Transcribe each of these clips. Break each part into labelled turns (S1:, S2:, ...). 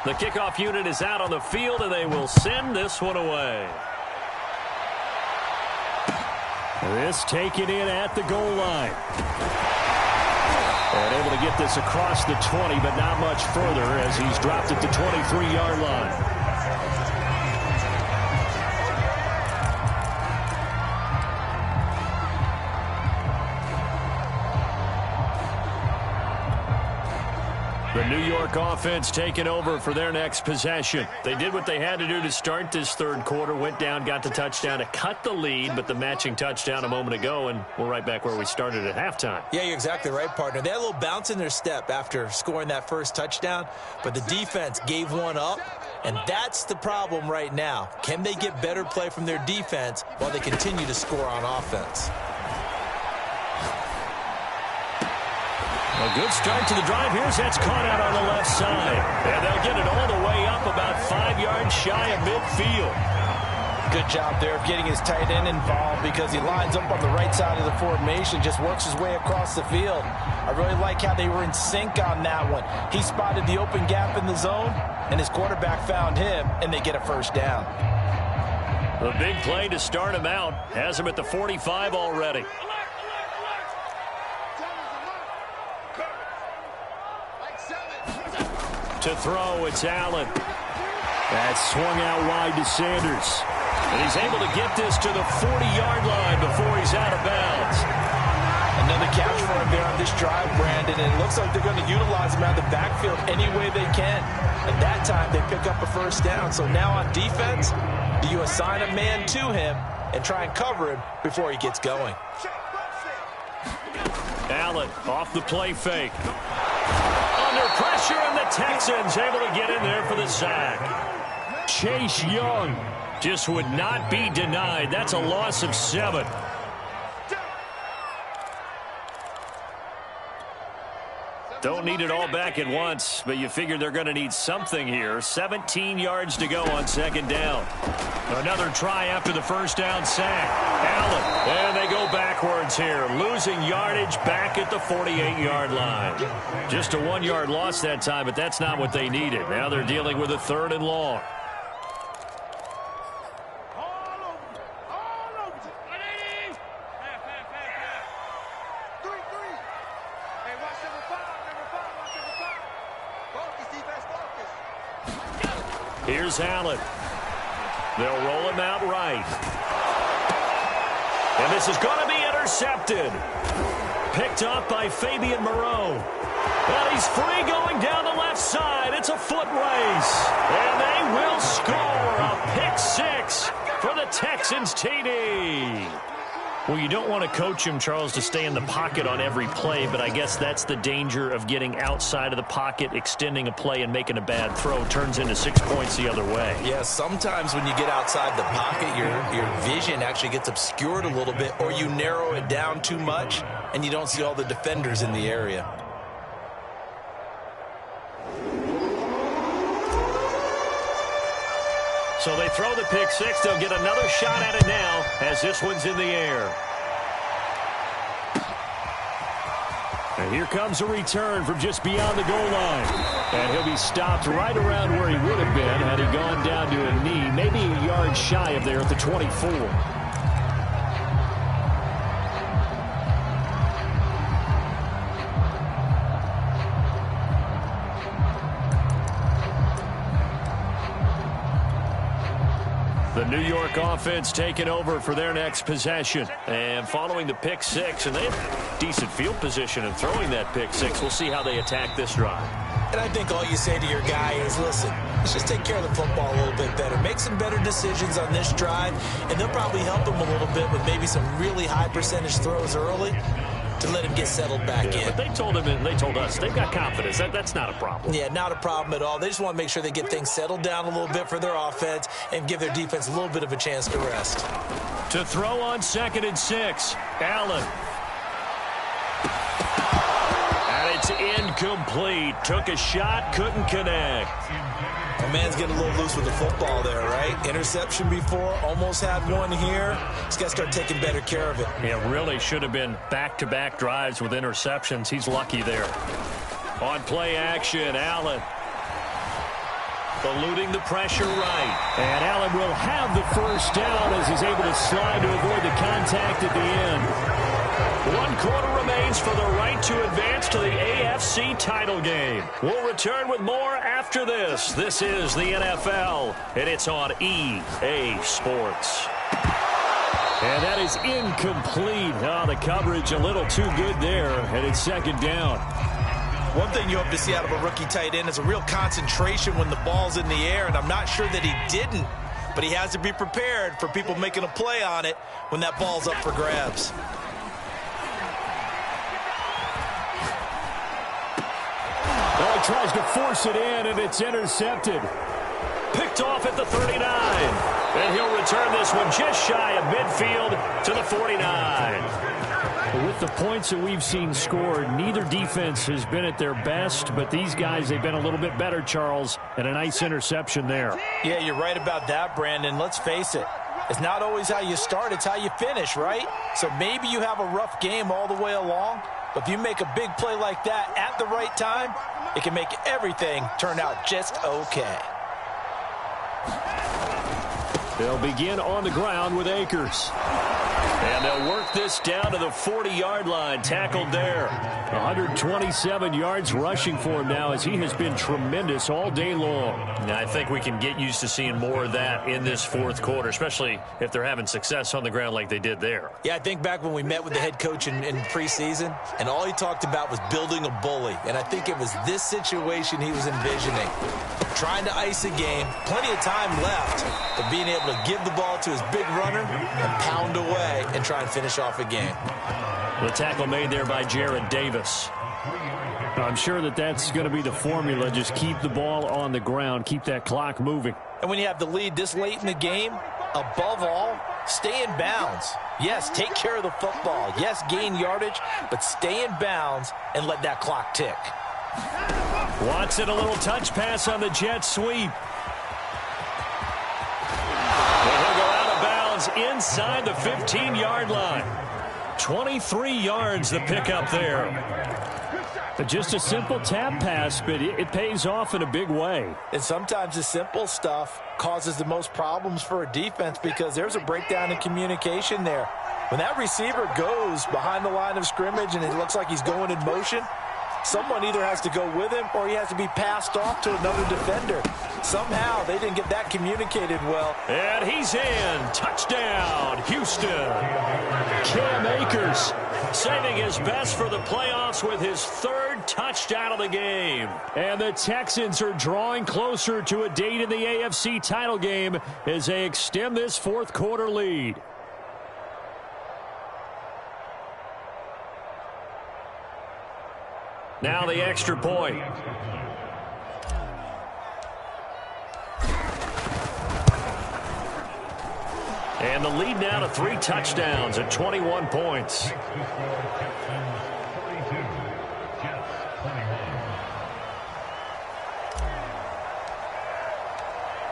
S1: The kickoff unit is out on the field, and they will send this one away. This taken in at the goal line. And able to get this across the 20, but not much further as he's dropped at the 23-yard line. The New York offense taking over for their next possession. They did what they had to do to start this third quarter, went down, got the touchdown to cut the lead, but the matching touchdown a moment ago, and we're right back where we started at halftime.
S2: Yeah, you're exactly right, partner. They had a little bounce in their step after scoring that first touchdown, but the defense gave one up, and that's the problem right now. Can they get better play from their defense while they continue to score on offense?
S1: A good start to the drive. Here's that's caught out on the left side. And they'll get it all the way up about 5 yards shy of midfield.
S3: Good job there of getting his tight end involved because he lines up on the right side of the formation, just works his way across the field. I really like how they were in sync on that one. He spotted the open gap in the zone, and his quarterback found him, and they get a first down.
S1: A big play to start him out. Has him at the 45 already. To throw, it's Allen. That's swung out wide to Sanders. And he's able to get this to the 40-yard line before he's out of bounds.
S3: Another catch for him there on this drive, Brandon, and it looks like they're going to utilize him out of the backfield any way they can. At that time, they pick up a first down. So now on defense, do you assign a man to him and try and cover him before he gets going?
S1: Allen off the play fake. Under pressure, and the Texans able to get in there for the sack. Chase Young just would not be denied. That's a loss of 7. Don't need it all back at once, but you figure they're going to need something here. 17 yards to go on second down. Another try after the first down sack. Allen, and they go backwards here. Losing yardage back at the 48-yard line. Just a 1-yard loss that time, but that's not what they needed. Now they're dealing with a 3rd and long. Here's Allen. They'll roll him out right. And this is going to be intercepted. Picked up by Fabian Moreau. Well, he's free going down the left side. It's a foot race. And they will score a pick 6 for the Texans TD. Well, you don't want to coach him, Charles, to stay in the pocket on every play, but I guess that's the danger of getting outside of the pocket, extending a play, and making a bad throw. Turns into 6 points the other way.
S2: Yeah, sometimes when you get outside the pocket, your vision actually gets obscured a little bit, or you narrow it down too much, and you don't see all the defenders in the area.
S1: So they throw the pick 6. They'll get another shot at it now as this one's in the air. And here comes a return from just beyond the goal line. And he'll be stopped right around where he would have been had he gone down to a knee, maybe a yard shy of there at the 24. The New York offense taking over for their next possession. And following the pick 6, and they have decent field position in throwing that pick 6. We'll see how they attack this drive.
S2: And I think all you say to your guy is, listen, let's just take care of the football a little bit better. Make some better decisions on this drive, and they'll probably help him a little bit with maybe some really high percentage throws early to let him get settled back in.
S1: But they told him and they told us they've got confidence. That's not a problem.
S2: Yeah, not a problem at all. They just want to make sure they get things settled down a little bit for their offense and give their defense a little bit of a chance to rest.
S1: To throw on 2nd and 6, Allen. And it's incomplete. Took a shot, couldn't connect.
S2: My man's getting a little loose with the football there, right? Interception before, almost had one here. He's got to start taking better care of it.
S1: Yeah, really should have been back-to-back drives with interceptions. He's lucky there. On play action, Allen. eluding the pressure right. And Allen will have the first down as he's able to slide to avoid the contact at the end. 1 quarter remains for the right to advance to the AFC title game. We'll return with more after this. This is the NFL, and it's on EA Sports. And that is incomplete. Oh, the coverage a little too good there, and it's second down.
S3: One thing you hope to see out of a rookie tight end is a real concentration when the ball's in the air, and I'm not sure that he didn't, but he has to be prepared for people making a play on it when that ball's up for grabs.
S1: Well, he tries to force it in, and it's intercepted. Picked off at the 39. And he'll return this one just shy of midfield to the 49. With the points that we've seen scored, neither defense has been at their best, but these guys, they've been a little bit better, Charles, and a nice interception there.
S3: Yeah, you're right about that, Brandon. Let's face it. It's not always how you start, it's how you finish, right? So maybe you have a rough game all the way along, but if you make a big play like that at the right time, it can make everything turn out just okay.
S1: They'll begin on the ground with Akers. And they'll work this down to the 40-yard line, tackled there. 127 yards rushing for him now as he has been tremendous all day long. Now, I think we can get used to seeing more of that in this fourth quarter, especially if they're having success on the ground like they did there.
S2: Yeah, I think back when we met with the head coach in preseason, and all he talked about was building a bully. And I think it was this situation he was envisioning. Trying to ice a game, plenty of time left, but being able to give the ball to his big runner and pound away and try and finish off a game.
S1: The tackle made there by Jared Davis. I'm sure that that's going to be the formula. Just keep the ball on the ground, keep that clock moving.
S3: And when you have the lead this late in the game, above all, stay in bounds. Yes, take care of the football. Yes, gain yardage, but stay in bounds and let that clock tick.
S1: Watson, a little touch pass on the jet sweep. And he'll go out of bounds inside the 15-yard line. 23 yards the pickup there. Just a simple tap pass, but it pays off in a big way.
S3: And sometimes the simple stuff causes the most problems for a defense because there's a breakdown in communication there. When that receiver goes behind the line of scrimmage and it looks like he's going in motion, someone either has to go with him or he has to be passed off to another defender. Somehow they didn't get that communicated well.
S1: And he's in. Touchdown, Houston. Cam Akers saving his best for the playoffs with his third touchdown of the game. And the Texans are drawing closer to a date in the AFC title game as they extend this fourth quarter lead. Now the extra point. And the lead now to 3 touchdowns at 21 points.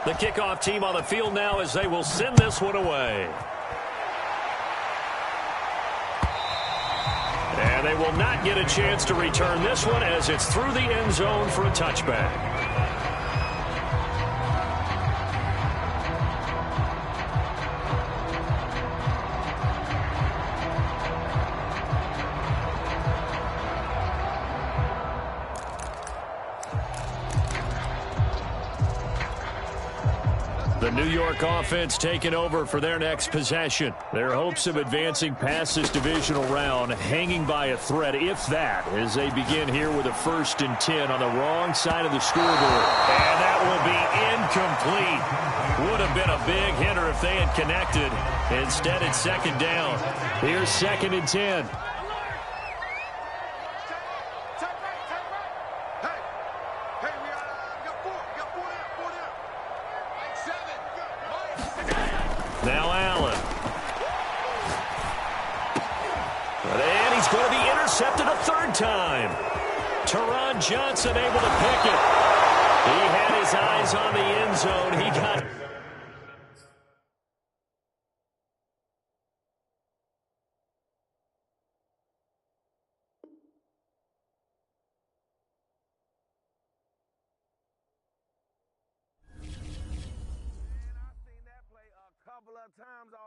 S1: The kickoff team on the field now as they will send this one away. And they will not get a chance to return this one as it's through the end zone for a touchback. The New York offense taking over for their next possession. Their hopes of advancing past this divisional round hanging by a thread, if that, as they begin here with a 1st and 10 on the wrong side of the scoreboard. And that will be incomplete. Would have been a big hitter if they had connected. Instead, it's 2nd down. Here's 2nd and 10. Now Allen. And he's going to be intercepted a 3rd time. Teron Johnson able to pick it. He had his eyes on the end zone. He got...
S4: of times